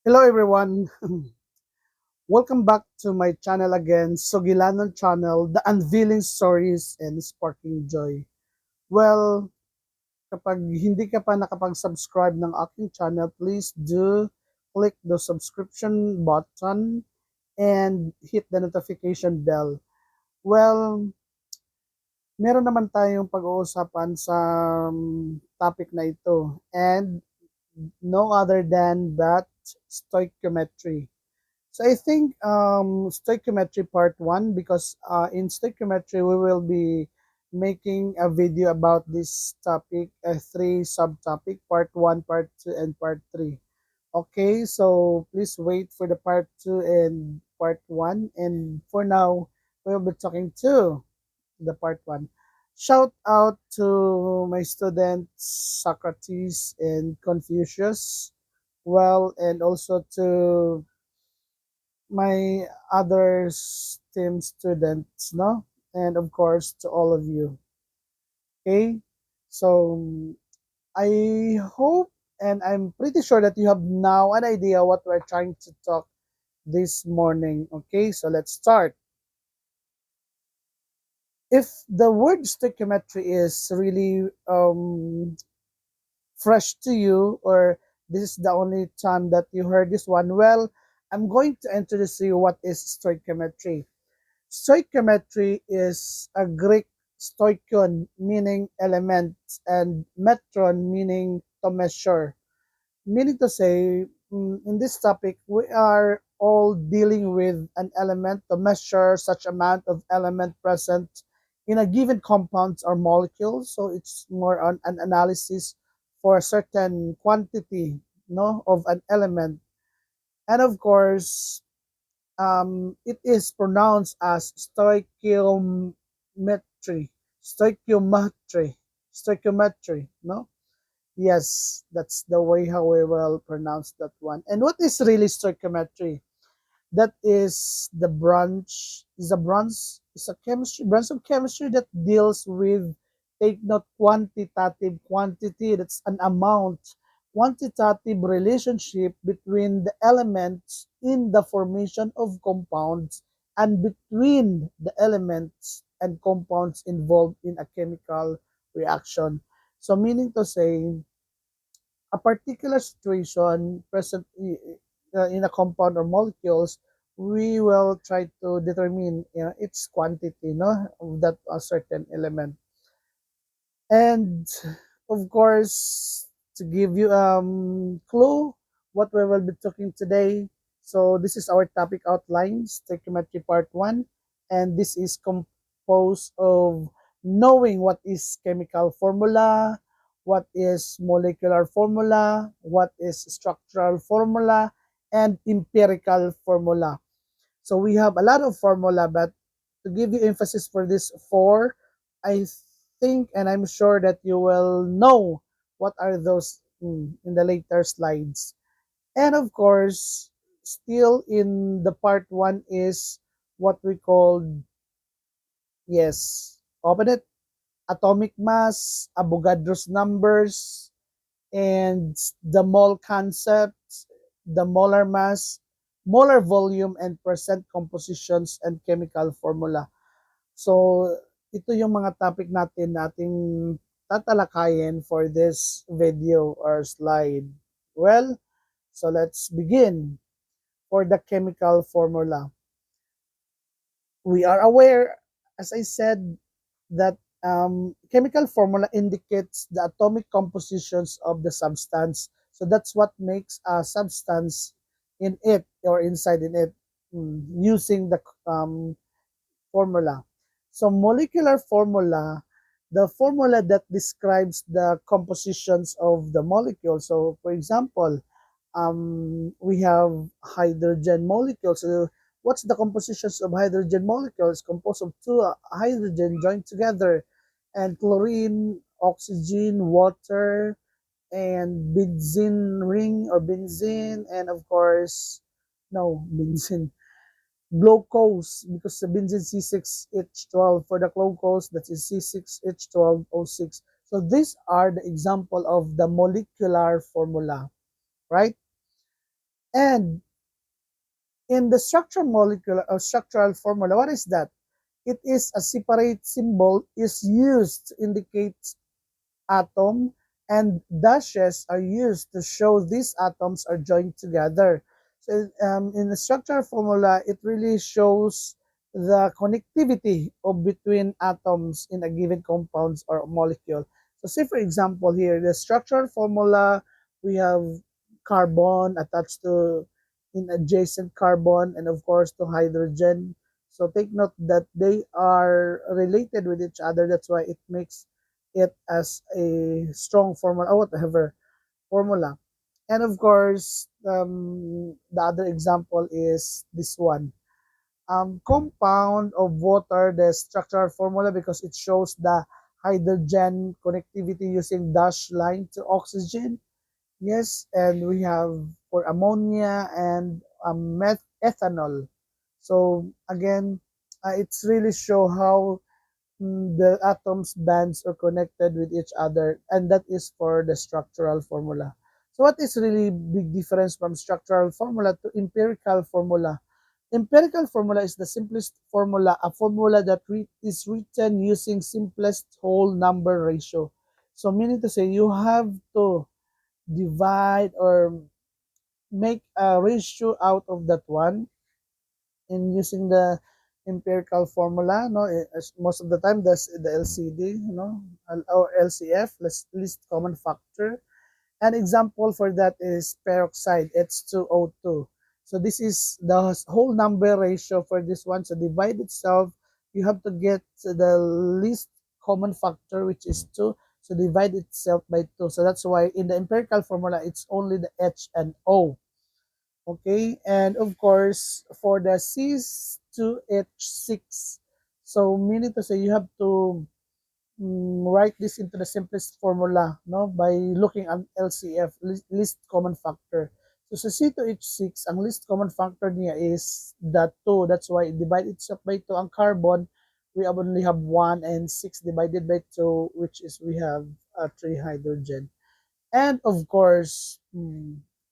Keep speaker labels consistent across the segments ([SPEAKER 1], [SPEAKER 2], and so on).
[SPEAKER 1] Hello everyone. Welcome back to my channel again, Sogilanon channel, the unveiling stories and sparking joy. Well, kapag hindi ka pa nakapag-subscribe ng aking channel, please do click the subscription button and hit the notification bell. Well, meron naman tayong pag-uusapan sa topic na ito and no other than that stoichiometry. So I think stoichiometry part one, because in stoichiometry we will be making a video about this topic, three subtopic, part one, part two, and part three. Okay, so please wait for the part two and part one. And for now, we'll be talking to the part one. Shout out to my students Socrates and Confucius. Well, and also to my other STEM students, no? And of course, to all of you. Okay? So, I hope and I'm pretty sure that you have now an idea what we're trying to talk this morning. Okay? So, let's start. If the word stoichiometry is really fresh to you, or this is the only time that you heard this one, well, I'm going to introduce you what is stoichiometry. Stoichiometry is a Greek stoichion, meaning element, and metron, meaning to measure. Meaning to say, in this topic, we are all dealing with an element to measure such amount of element present in a given compound or molecule. So it's more on an analysis for a certain quantity, no, of an element. And of course, it is pronounced as stoichiometry, stoichiometry, no? Yes, that's the way how we will pronounce that one. And what is really stoichiometry? That is the branch, is a chemistry, branch of chemistry that deals with, take note, quantitative quantity, that's an amount, quantitative relationship between the elements in the formation of compounds and between the elements and compounds involved in a chemical reaction. So meaning to say, a particular situation present in a compound or molecules, we will try to determine, its quantity, no, of that a certain element. And of course, to give you clue what we will be talking today. So this is our topic outline, stoichiometry part one, and this is composed of knowing what is chemical formula, what is molecular formula, what is structural formula, and empirical formula. So we have a lot of formula, but to give you emphasis for this four, I think and I'm sure that you will know what are those in the later slides. And of course, still in the part one is what we call, yes, open it, atomic mass, Avogadro's numbers, and the mole concepts, the molar mass, molar volume, and percent compositions and chemical formula. So, ito yung mga topic nating tatalakayin for this video or slide. Well, so let's begin. For the chemical formula, we are aware, as I said, that chemical formula indicates the atomic compositions of the substance. So that's what makes a substance in it or inside in it, using the formula. So molecular formula, the formula that describes the compositions of the molecule. So for example, we have hydrogen molecules. So what's the compositions of hydrogen molecules? Composed of two hydrogen joined together, and chlorine, oxygen, water, and benzene ring or benzene, and of course, no, benzene, glucose, because the benzene C6H12 for the glucose, that is C6H12O6. So these are the example of the molecular formula, right? And in the structural molecular or structural formula, what is that? It is a separate symbol is used to indicate atom, and dashes are used to show these atoms are joined together. So in the structural formula, it really shows the connectivity of between atoms in a given compounds or molecule. So say for example here, the structural formula, we have carbon attached to in adjacent carbon and of course to hydrogen. So take note that they are related with each other. That's why it makes it as a strong formula or whatever formula. And of course, the other example is this one. Compound of water, the structural formula, because it shows the hydrogen connectivity using dash line to oxygen. Yes, and we have for ammonia and ethanol. So again, it's really show how the atoms bands are connected with each other, and that is for the structural formula. So what is really big difference from structural formula to empirical formula? Empirical formula is the simplest formula, a formula that is written using simplest whole number ratio. So meaning to say you have to divide or make a ratio out of that one in using the empirical formula. No, most of the time that's the LCD, or LCF, least common factor. An example for that is peroxide, H2O2. So this is the whole number ratio for this one. So divide itself, you have to get the least common factor, which is 2. So divide itself by 2. So that's why in the empirical formula, it's only the H and O. Okay, and of course, for the C2H6, so meaning to say you have to write this into the simplest formula, no, by looking at LCF, least common factor. So sa C2H6, ang least common factor niya is the 2. That's why divide itself by 2 ang carbon, we only have 1, and 6 divided by 2, which is we have 3 hydrogen. And of course,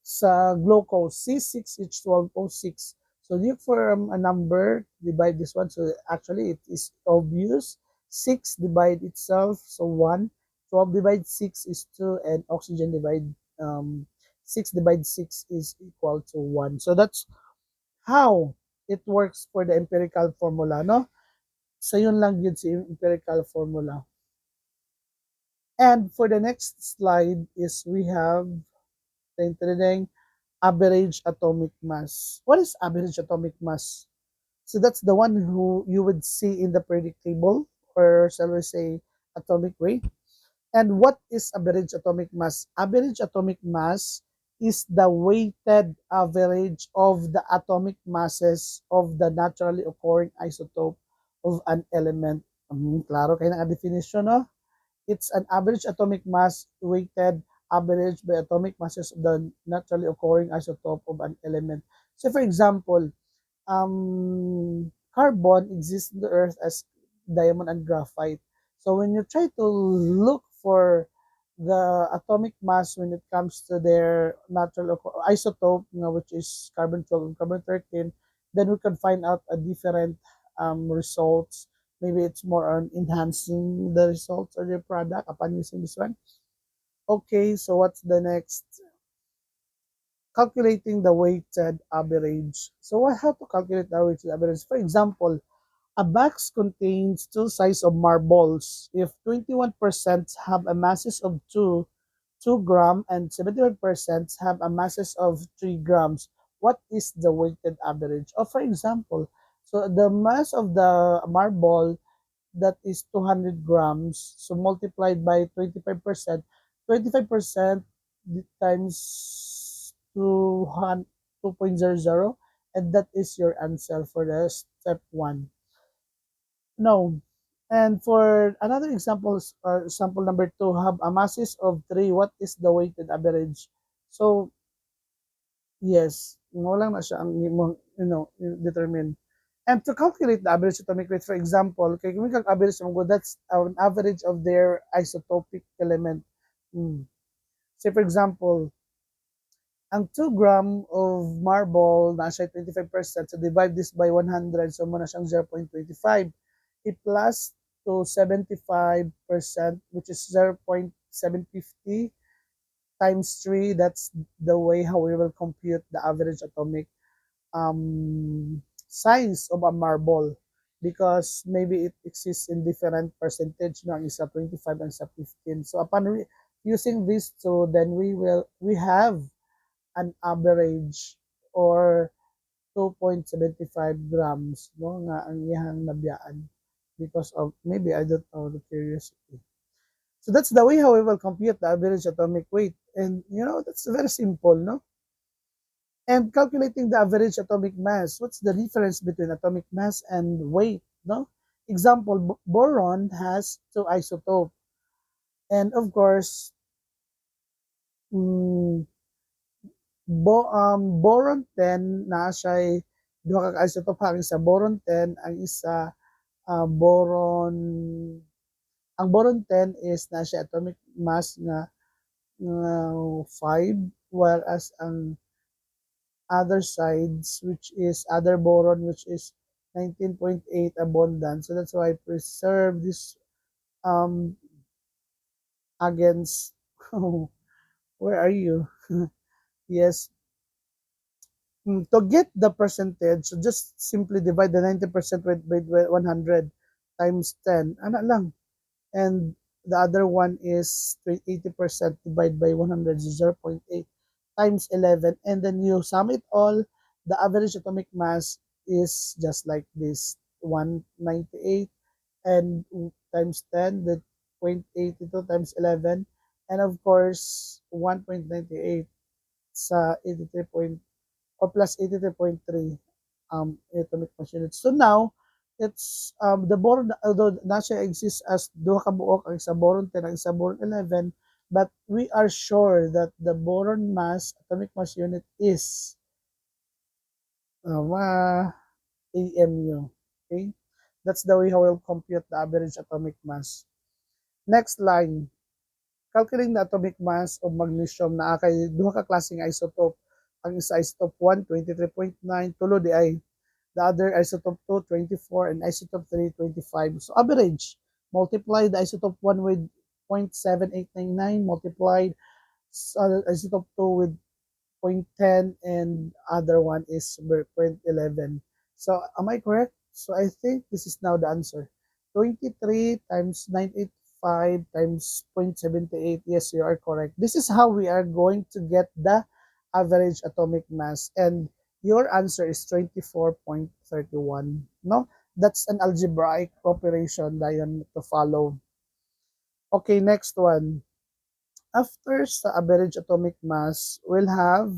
[SPEAKER 1] sa glucose, C6H12O6. So look for a number, divide this one. So actually, it is obvious. 6 divide itself, so 1. 12 divide 6 is 2, and oxygen divide 6 divide 6 is equal to 1. So that's how it works for the empirical formula, no? So yun lang yun si empirical formula. And for the next slide is we have the average atomic mass. What is average atomic mass? So that's the one who you would see in the periodic table, or shall we say atomic weight. And what is average atomic mass? Average atomic mass is the weighted average of the atomic masses of the naturally occurring isotope of an element. Klaro kayo ng definition, no? It's an average atomic mass weighted average by atomic masses of the naturally occurring isotope of an element. So for example, carbon exists in the earth as diamond and graphite. So when you try to look for the atomic mass when it comes to their natural isotope, which is carbon 12 and carbon 13, then we can find out a different results. Maybe it's more on enhancing the results of your product upon using this one. Okay, so what's the next? Calculating the weighted average. So how to calculate the weighted average? For example, a box contains two sizes of marbles. If 21% have a masses of 2 gram, and 71% have a masses of 3 grams, what is the weighted average? Or for example, so the mass of the marble, that is 200 grams. So multiplied by 25%, 25% times 2.00, and that is your answer for the step 1. No. And for another example, sample number 2, have a masses of 3, what is the weighted average? So, yes, mo lang na siya ang determine. And to calculate the average atomic weight, for example, kay kung average mo, that's an average of their isotopic element. Say for example, Ang 2 gram of marble na siya 25%. So divide this by 100. So muna siyang 0.25. I-plus to 75%, which is 0.750 times 3. That's the way how we will compute the average atomic size of a marble, because maybe it exists in different percentage, no? Ang isa 25, ang isa 15. So upon using this two, then we have an average or 2.75 grams, no, nga ang iyang nabiyaan, because of maybe I don't know, the curiosity. So that's the way how we will compute the average atomic weight, and that's very simple, no? And calculating the average atomic mass, what's the difference between atomic mass and weight, no? Example, boron has two isotopes, and of course, mm, boron 10 na siya duha ka isotope, ang isa boron 10, ang isa boron, ang boron 10 is na siya atomic mass nga 5, whereas ang other sides, which is other boron, which is 19.8 abundant. So that's why I preserve this um against where are you? Yes. To get the percentage, so just simply divide the 90% by 100 times 10. Ano lang. And the other one is 80% divided by 100, 0.8 times 11. And then you sum it all. The average atomic mass is just like this, 198, and times 10, the 0.82 times 11. And of course, 1.98 sa 83 or plus 83.3 atomic mass units. So now, it's the boron, although na siya exists as duha ka buok, ang isa boron 10, ang isa boron 11, but we are sure that the boron mass, atomic mass unit is AMU. Okay? That's the way how we'll compute the average atomic mass. Next line, calculating the atomic mass of magnesium na kay duha ka klaseng isotope. Ang isa isotope 1, 23.9, tulo di ay the other isotope 2, 24, and isotope 3, 25. So average, multiply the isotope 1 with 0.7899, multiplied isotope 2 with 0.10, and other one is 0.11. So am I correct? So I think this is now the answer. 23 times 985 times 0.78. Yes, you are correct. This is how we are going to get the average atomic mass. And your answer is 24.31. No? That's an algebraic operation Diane, to follow. Okay, next one. After the average atomic mass, we'll have,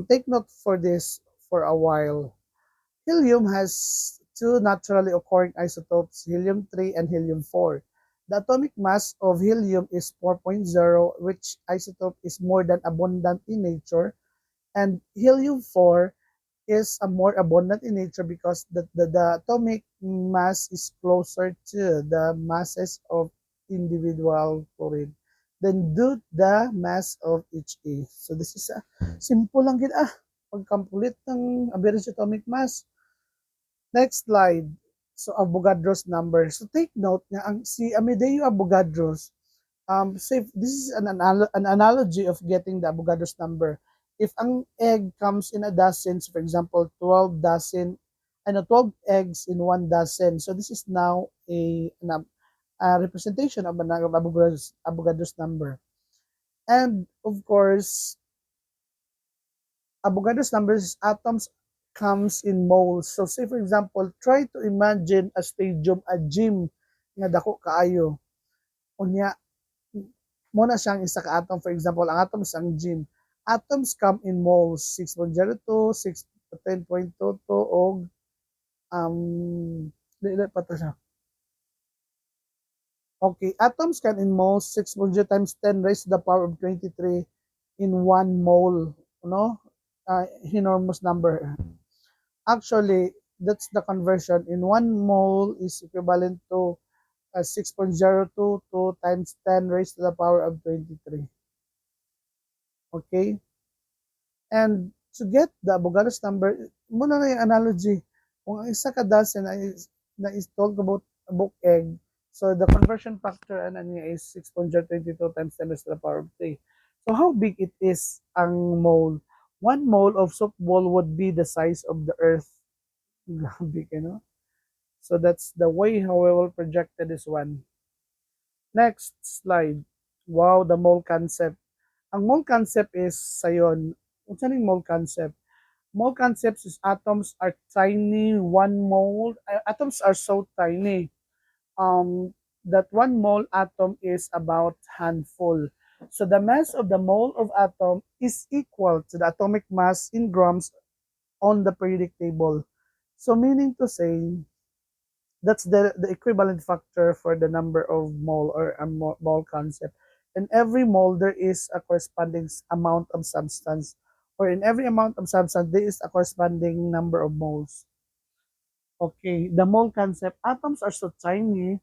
[SPEAKER 1] take note for this for a while. Helium has two naturally occurring isotopes, helium-3 and helium-4. The atomic mass of helium is 4.0, which isotope is more than abundant in nature, and helium-4 is a more abundant in nature because the atomic mass is closer to the masses of individual fluorine than do the mass of each A. So this is a simple lang gid pagkampulit ng average atomic mass. Next slide. So Avogadro's number. So take note nga ang si Amedeo Avogadro's, say this is an analogy of getting the Avogadro's number. If ang egg comes in a dozen, so for example, 12 dozen, 12 eggs in one dozen. So this is now a representation of an Avogadro's number. And of course, Avogadro's numbers, atoms comes in moles. So say for example, try to imagine a stadium, a gym nga dako kaayo. Unya, mo na siyang isa ka atom. For example, ang atom sa gym. Atoms come in moles, 6.02, 6, 10.22, o dili pa to siya. Okay, atoms can in moles 6.0 times 10 raised to the power of 23 in 1 mole, no? Enormous number. Actually, that's the conversion. In 1 mole is equivalent to 6.022 times 10 raised to the power of 23. Okay? And to get the Avogadro's number, muna na yung analogy. Kung ang isa ka dozen na is talk about a book egg, so the conversion factor ano niya is 6.022 times 10 raised to the power of 3. So how big it is ang mole? 1 mole of soap ball would be the size of the earth. Grabe, no? So that's the way how we will project this one. Next slide. Wow, the mole concept. Ang mole concept is sayon. Unsa ning mole concept? Mole concepts is atoms are tiny. 1 mole atoms are so tiny. That 1 mole atom is about handful. So the mass of the mole of atom is equal to the atomic mass in grams on the periodic table. So meaning to say, that's the equivalent factor for the number of mole or a mole concept. In every mole, there is a corresponding amount of substance, or in every amount of substance, there is a corresponding number of moles. Okay, the mole concept. Atoms are so tiny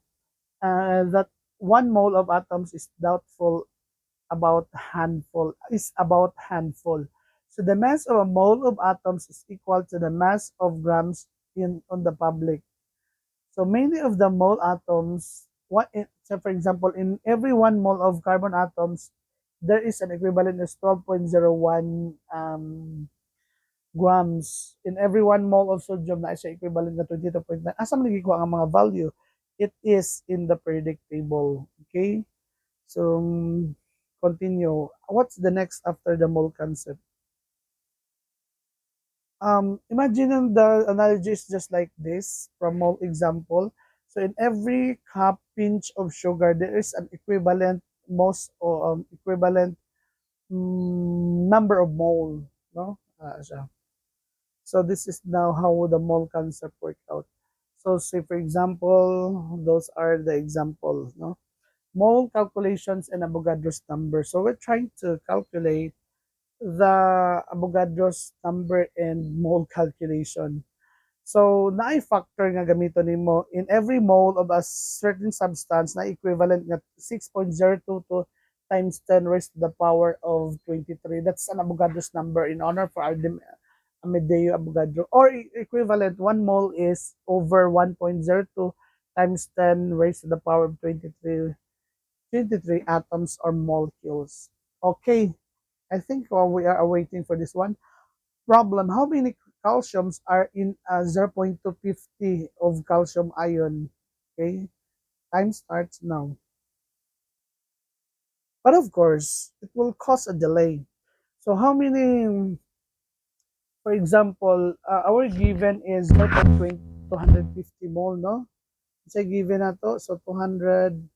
[SPEAKER 1] that 1 mole of atoms is doubtful about handful. So the mass of a mole of atoms is equal to the mass of grams in on the public. So many of the mole atoms, so for example, in every 1 mole of carbon atoms, there is an equivalent of 12.01 grams. In every 1 mole of sodium, na siya equivalent na 22.9. Asa man nagikuha ang mga value? It is in the periodic table. Okay? So, continue. What's the next after the mole concept? Imagine the analogy is just like this from mole example. So in every cup pinch of sugar, there is an equivalent most or equivalent number of mole, no? So this is now how the mole concept work out. So say for example, those are the examples, no? Mole calculations and Avogadro's number. So we're trying to calculate the Avogadro's number and mole calculation. So, na-factor nga gamito nimo in every mole of a certain substance na equivalent nga 6.022 times 10 raised to the power of 23. That's an Avogadro's number in honor for Amedeo Avogadro. Or equivalent, 1 mole is over 1.02 times 10 raised to the power of 23 atoms or molecules. Okay, I think we are waiting for this one. Problem, how many calciums are in a 0.250 of calcium ion? Okay, time starts now. But of course, it will cause a delay. So how many, for example, our given is 0.20, 250 mole, no? Say given na to, so 250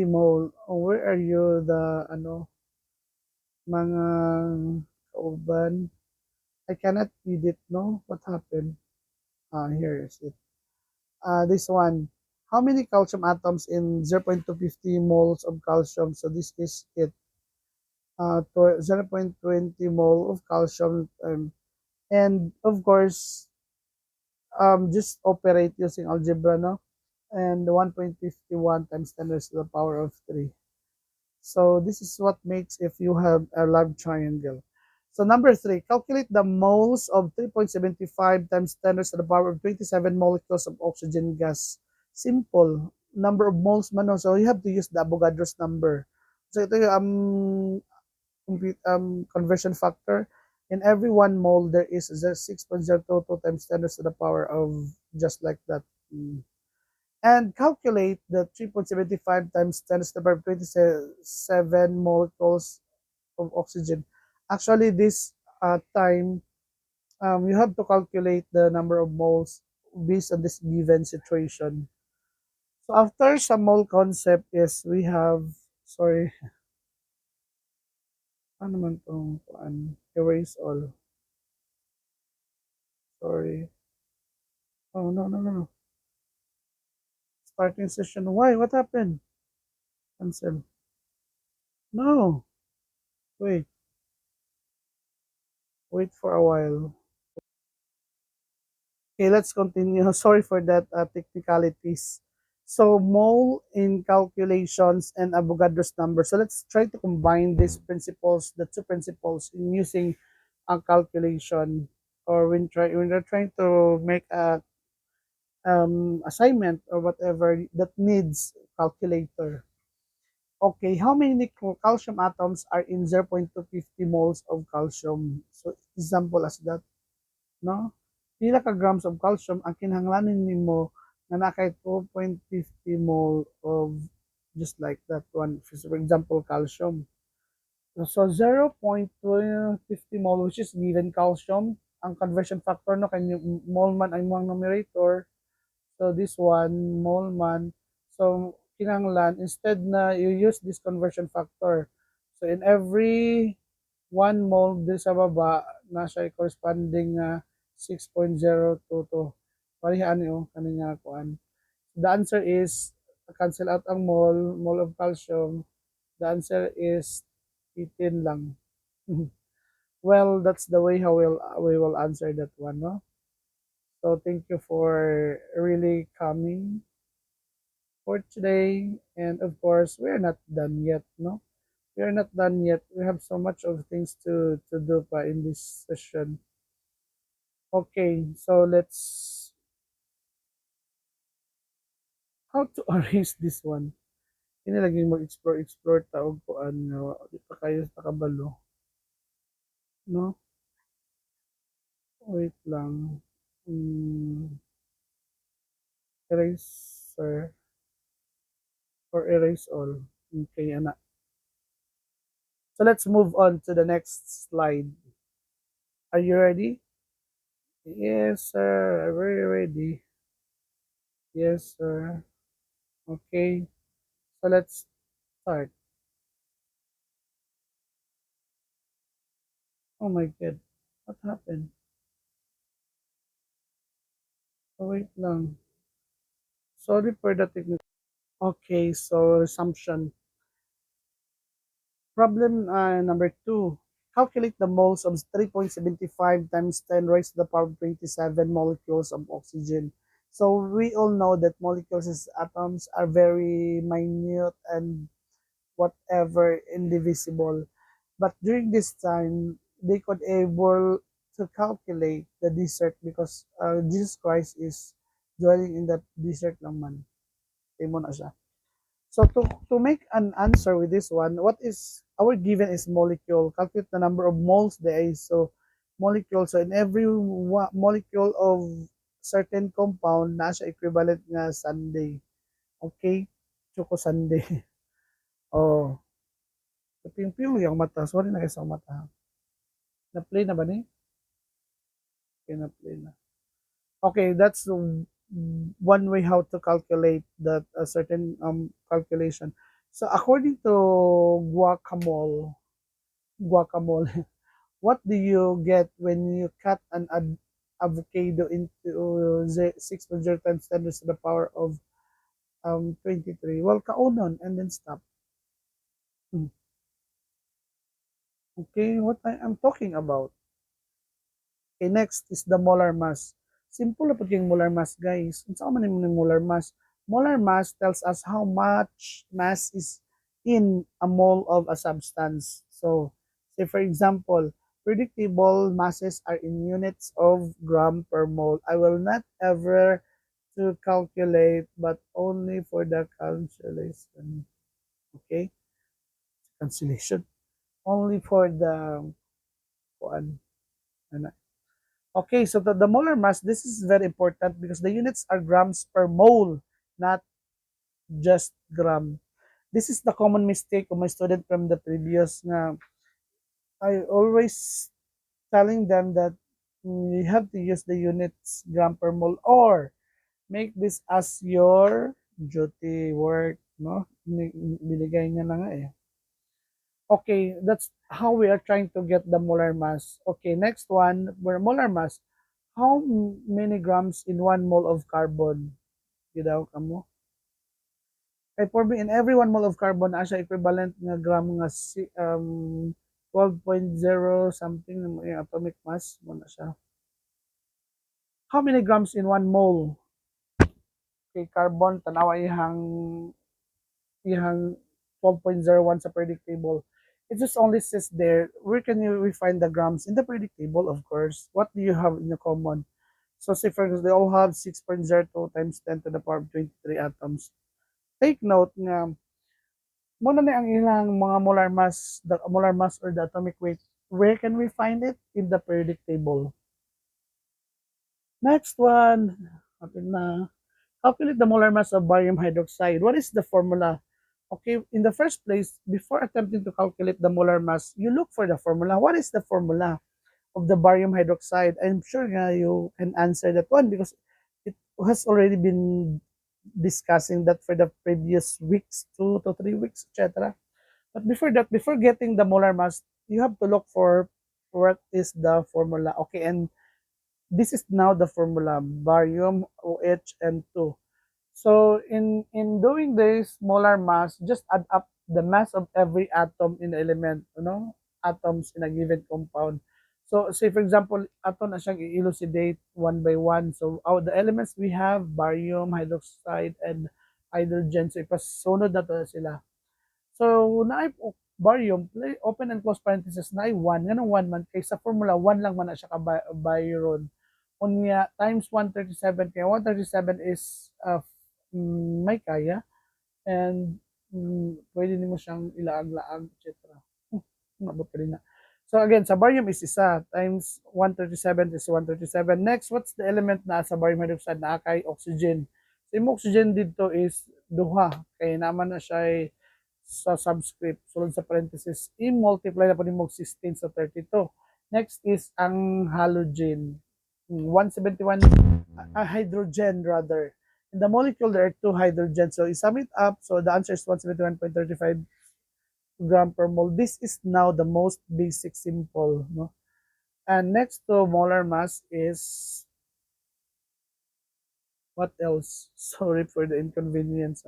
[SPEAKER 1] mole. Oh, where are you, the, mga kauban? I cannot read it, no? What happened? Here is it. This one. How many calcium atoms in 0.250 moles of calcium? So this is it. 0.20 mole of calcium. And of course, just operate using algebra, no? And 1.51 times 10 raised to the power of 3. So this is what makes if you have a love triangle. So number 3, calculate the moles of 3.75 times 10 raised to the power of 27 molecules of oxygen gas. Simple. Number of moles man. So you have to use the Avogadro's number. So ito yung conversion factor. In every 1 mole, there is 6.022 times 10 raised to the power of just like that. And calculate the 3.75 times 10 to the power of 27 molecules of oxygen. Actually, this time, you have to calculate the number of moles based on this given situation. So after some mole concept is we have, sorry, ano man itong, erase all. Sorry. Oh, no, no, no, no. Starting session. Why? What happened? Cancel. No. Wait. Wait for a while. Okay, let's continue. Sorry for that technicalities. So mole in calculations and Avogadro's number. So let's try to combine these principles, the two principles in using ang calculation, or when they're trying to make a assignment or whatever that needs calculator. Okay, how many calcium atoms are in 0.250 moles of calcium? So example as that, no? Pila ka grams of calcium ang kinahanglanon nimo nga na kay 2.50 mole of just like that one. For example, calcium. So 0.250 mole which is given calcium. Ang conversion factor no kay mole man ang mga numerator. So this one mole man. So kinahanglan instead na you use this conversion factor. So in every 1 mole din sa baba na siya corresponding 6.022. Parihaan niyo kanina kuan. The answer is cancel out ang mole of calcium. The answer is 18 lang. Well, that's the way how we will answer that one, no? So thank you for really coming for today. And of course, we're not done yet, no? We're not done yet. We have so much of things to do pa in this session. Okay, so let's how to erase this one. Ini lagi mag-explore taog ko ano, di pa kayo nakabalo, no? Wait lang. Eraser or erase all. Okay, ana. So let's move on to the next slide. Are you ready? Yes, sir. I'm very ready. Yes, sir. Okay. So let's start. Oh my God. What happened? Oh, wait lang. Sorry for the technical. Okay, so resumption. Problem number 2. Calculate the moles of 3.75 times 10 raised to the power of 27 molecules of oxygen. So we all know that molecules as atoms are very minute and whatever indivisible. But during this time, they could able to calculate the desert because Jesus Christ is dwelling in the desert naman. Imo na siya. So to make an answer with this one, what is our given is molecule. Calculate the number of moles there is. So molecule. So in every molecule of certain compound, na siya equivalent nga Sunday. Okay? Choco Sunday. Oh, piyong yung mata. Sorry na sa mata. Na-play na ba ni? Okay, na-play na. Okay, that's one way how to calculate that a certain calculation. So according to guacamole, guacamole, what do you get when you cut an avocado into 6.0 times 10 to the power of 23? Well, kaunon and then stop. Hmm. Okay, what I am talking about. Okay, next is the molar mass. Simple na po yung molar mass, guys. Kung saan man yung molar mass? Molar mass tells us how much mass is in a mole of a substance. So, say for example, predictable masses are in units of gram per mole. I will not ever to calculate, but only for the cancellation. Okay? Cancellation. Only for the kuan. Ano. Okay, so the molar mass, this is very important because the units are grams per mole, not just gram. This is the common mistake of my student from the previous na I always telling them that you have to use the units gram per mole or make this as your duty work, no? Binigay niya na nga eh. Okay, that's how we are trying to get the molar mass. Okay, next one, molar mass. How many grams in 1 mole of carbon? Gidaw kamo. Kay for me, in every 1 mole of carbon, na siya equivalent nga gram nga 12.0 something yung atomic mass mo na siya. How many grams in 1 mole? Kay carbon, tanawa ihang 12.01 sa periodic table. it just only says there, where can you we find the grams in the periodic table, of course. What do you have in the common? So say for example, they all have 6.02 times 10 to the power of 23 atoms. Take note nga, muna na ang ilang mga molar mass, the molar mass or the atomic weight. Where can we find it? In the periodic table. Next one, open na. Calculate the molar mass of barium hydroxide. What is the formula? Okay, in the first place, before attempting to calculate the molar mass, you look for the formula. What is the formula of the barium hydroxide? I'm sure you can answer that one because it has already been discussing that for the previous weeks, 2 to 3 weeks, etc. But before that, before getting the molar mass, you have to look for what is the formula. Okay, and this is now the formula, barium OH and 2. So in doing this molar mass, just add up the mass of every atom in the element, atoms in a given compound. So say for example, ato na siyang i-elucidate one by one. So the elements we have, barium, hydroxide, and hydrogen. So ipasunod na to sila. So naay barium, open and close parenthesis, naay 1. Ganun 1 man. Kay sa formula, 1 lang man na siya ka-baron. Unya, times 137. Kaya 137 is may kaya. And pwede nimo siyang ilaag-laag, etc. Mabot ka rin na. So again, sa barium is isa. Times 137 is 137. Next, what's the element na sa barium hydroxide na kay oxygen? So yung oxygen dito is duha. Kaya naman na siya ay sa subscript, sulod sa parenthesis, i-multiply na po ni mo 16 sa 32. Next is ang halogen. 171, hydrogen rather. In the molecule, there are 2 hydrogens. So, i-sum it up. So, the answer is 171.35 gram per mole. This is now the most basic simple. No? And next to molar mass is, what else? Sorry for the inconvenience.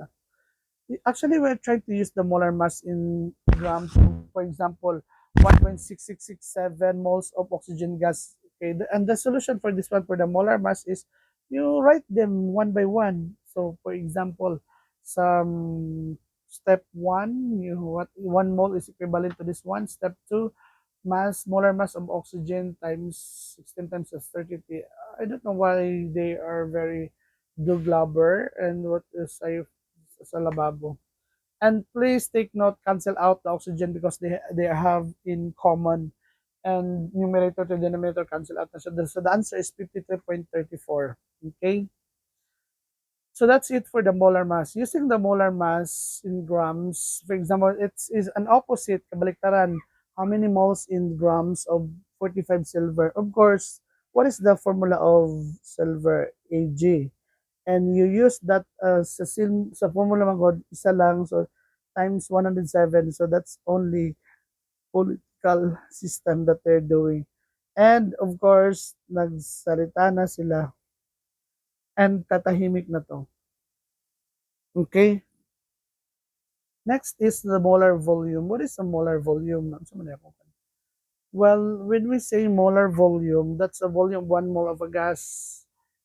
[SPEAKER 1] Actually, we're trying to use the molar mass in grams. For example, 1.6667 moles of oxygen gas. Okay, and the solution for this one for the molar mass is you write them one by one. So, for example, some step one, you what 1 mole is equivalent to this one. Step two, molar mass of oxygen times 16 times as 30. I don't know why they are very globber and what is I sa lababo. And please take note, cancel out the oxygen because they have in common, and numerator to denominator cancel out na siya. So the answer is 53.34. Okay? So that's it for the molar mass. Using the molar mass in grams, for example, it is an opposite, kabaliktaran. How many moles in grams of 45 silver? Of course, what is the formula of silver? Ag. And you use that sa formula magod isa lang, so times 107, so that's only political system that they're doing. And of course nagsalita na sila and tatahimik na to. Okay, next is the molar volume. What is a molar volume? Well, when we say molar volume, that's a volume 1 mole of a gas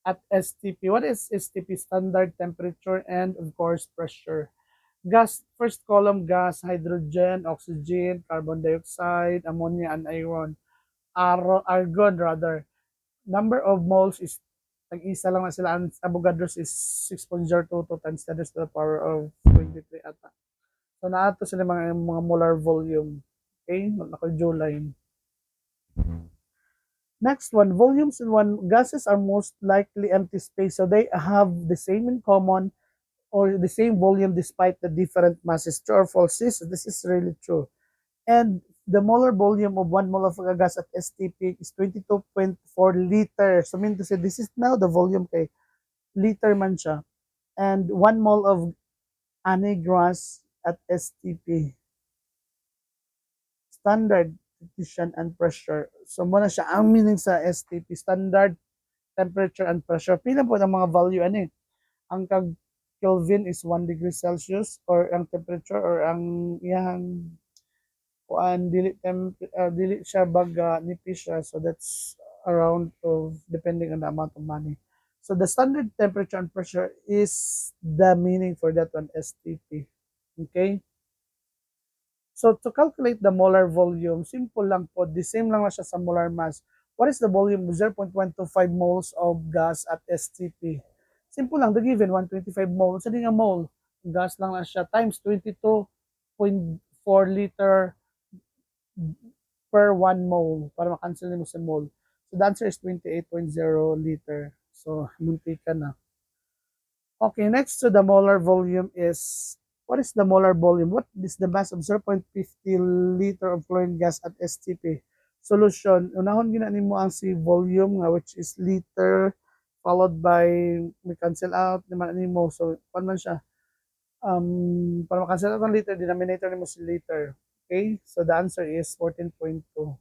[SPEAKER 1] at STP. What is STP? Standard temperature and of course pressure. Gas, first column, gas, hydrogen, oxygen, carbon dioxide, ammonia, and iron. Argon rather. Number of moles is tag-isa lang na sila. Ang Avogadro's is 6.022 times 10 to the power of 23 ata. So naato sila mga molar volume. Okay, naka-Joule. Next one, volumes in one gases are most likely empty space. So they have the same in common or the same volume despite the different masses. True or false? This is really true. And the molar volume of 1 mole of a gas at STP is 22.4 liters. So mean to say, this is now the volume kay liter man siya. And 1 mole of gas at STP. Standard tension and pressure. So muna siya ang meaning sa STP, standard temperature and pressure. Pila po ang mga value ani? Ang kag Kelvin is 1 degree Celsius or ang temperature or ang iyang kuan dili siya baga nipis siya, so that's around of depending on the amount of money. So the standard temperature and pressure is the meaning for that one, STP. Okay, So to calculate the molar volume, simple lang po, the same lang na siya sa molar mass. What is the volume of 0.125 moles of gas at STP? Simple lang, the given 125 moles. Sa nga mole, gas lang na siya times 22.4 liter per 1 mole para makancel mo sa mole. So the answer is 28.0 liter. So munti ka na. Okay, next to the molar volume is, what is the molar volume? What is the mass of 0.50 liter of chlorine gas at STP? Solution, unahon ginani mo ang si volume nga which is liter followed by may cancel out naman mo. So, paano man siya? Para makancel out ang liter, denominator nimo si liter. Okay? So the answer is 14.2. You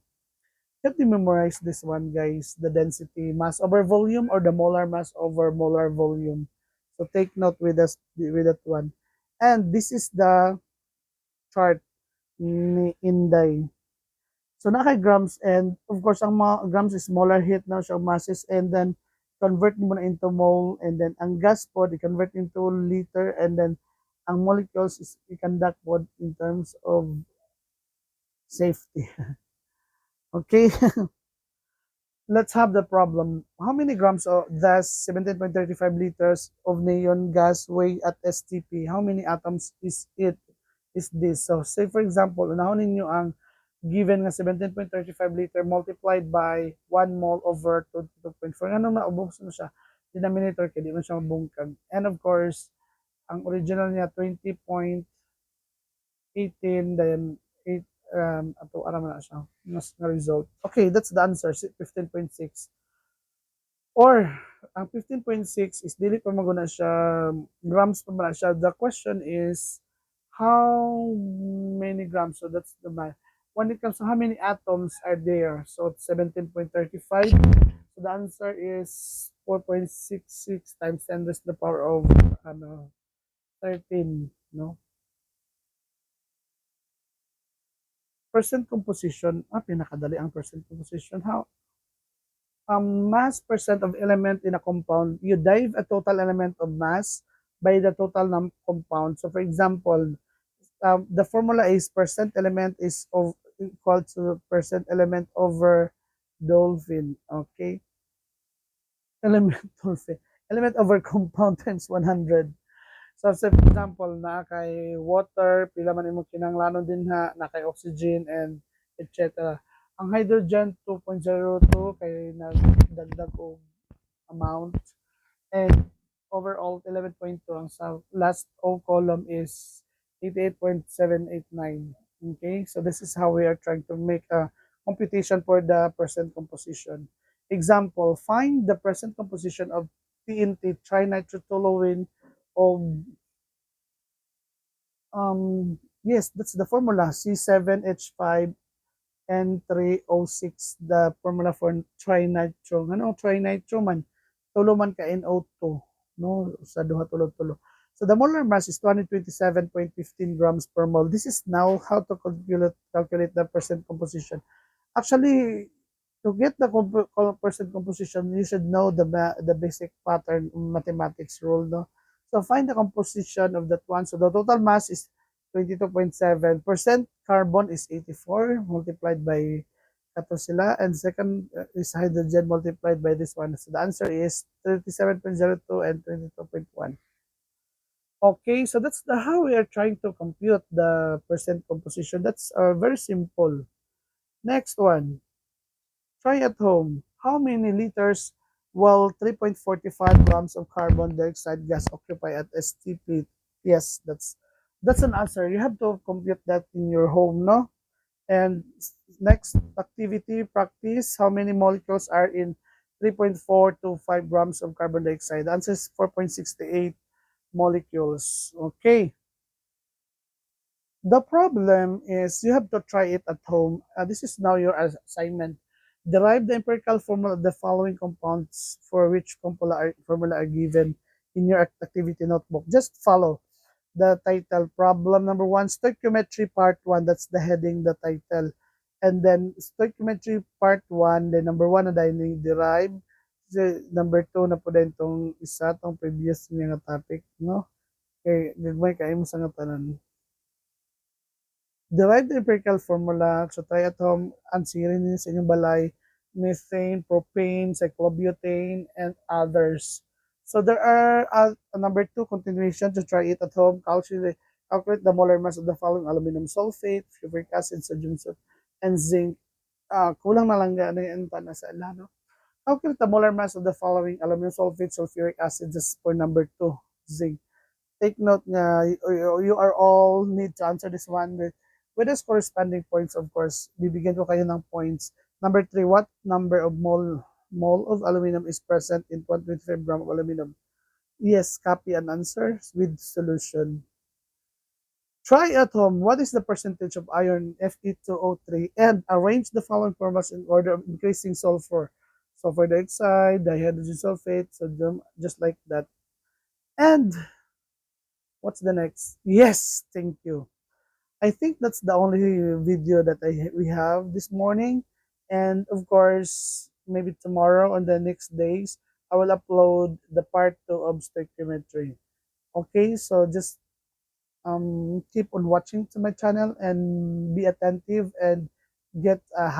[SPEAKER 1] have to memorize this one, guys. The density, mass over volume, or the molar mass over molar volume. So take note with us with that one. And this is the chart ni Inday. So naka grams, and of course ang mga grams is molar heat now siya masses, and then convert mo na into mole, and then ang gas po i-convert into liter, and then ang molecules is i-conduct po in terms of safety. Okay. Let's have the problem. How many grams of thus 17.35 liters of neon gas weigh at STP? How many atoms is it? Is this? So say for example, unahon ninyo ang given nga 17.35 liter multiplied by 1 mole over 22.4. Nga nung naubos mo siya, denominator kaya di mo siya mabungkag. And of course, ang original niya 20.18, then 8, ato ara man na siya mas nga result. Okay, that's the answer, 15.6. Or ang 15.6 is dili pa maguna siya grams pa man siya. The question is how many grams? So that's the math. When it comes to how many atoms are there, so it's 17.35. So the answer is 4.66 times 10 raised to the power of 13, no? Percent composition, pinakadali ang percent composition. How? Mass percent of element in a compound, you derive a total element of mass by the total compound. So for example, the formula is percent element is of equal to percent element over dolphin. Okay, element dolphin, element over compound times 100. So for example, na kay water, pila man imong kinahanglanon din ha, na kay oxygen and etc. Ang hydrogen 2.02 kay nagdagdag og amount, and overall 11.2. Ang sa last O column is 88.789. Okay, so this is how we are trying to make a computation for the percent composition. Example, find the percent composition of TNT, trinitrotoluene, of yes, that's the formula, C7H5N3O6, the formula for trinitro. Ano trinitro man? Tulo man ka NO2, no? Sa duha tulo-tulo. So the molar mass is 227.15 grams per mole. This is now how to calculate the percent composition. Actually, to get the percent composition, you should know the basic pattern mathematics rule, no? So find the composition of that one. So the total mass is 22.7. Percent carbon is 84 multiplied by kato sila, and second is hydrogen multiplied by this one. So the answer is 37.02 and 22.1. Okay, so that's the how we are trying to compute the percent composition. That's very simple. Next one. Try at home. How many liters will 3.45 grams of carbon dioxide gas occupy at STP? Yes, that's an answer. You have to compute that in your home, no? And next activity practice, how many molecules are in 3.4 to 5 grams of carbon dioxide? The answer is 4.68 molecules. Okay. The problem is you have to try it at home. This is now your assignment. Derive the empirical formula of the following compounds for which formula are given in your activity notebook. Just follow the title. Problem number 1, stoichiometry part 1. That's the heading, the title. And then stoichiometry part 1, then number 1 na dahil derive. Number 2 na po din itong isa, itong previous nga topic, no? Okay, gagmay kayo mo sa nga tanan. Derive the empirical formula. So try at home, ansirin niyo sa inyong balay, methane, propane, cyclobutane, and others. So there are number two continuation to try it at home. Calculate the molar mass of the following: aluminum sulfate, sulfuric acid, sodium sulfate, and zinc. Kulang na lang ano yung na sa ala, no? Calculate the molar mass of the following: aluminum sulfate, sulfuric acid, just for number two, zinc. Take note na you are all need to answer this one with its corresponding points, of course. Bibigyan ko kayo ng points. Number three, what number of mole of aluminum is present in 125 gram of aluminum? Yes, copy and answer with solution. Try at home. What is the percentage of iron Fe2O3? And arrange the following formulas in order of increasing sulfur. Sulfur dioxide, dihydrogen sulfate, sodium, just like that. And what's the next? Yes, thank you. I think that's the only video that we have this morning. And of course, maybe tomorrow on the next days, I will upload the part two of stoichiometry. Okay, so just keep on watching to my channel and be attentive and get a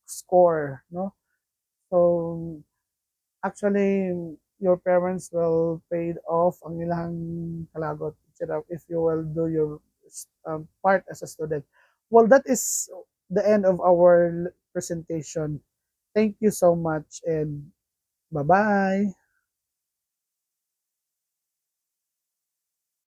[SPEAKER 1] score. No, so actually, your parents will pay off ang ilang kalagot if you will do your part as a student. Well, that is the end of our presentation. Thank you so much and bye-bye.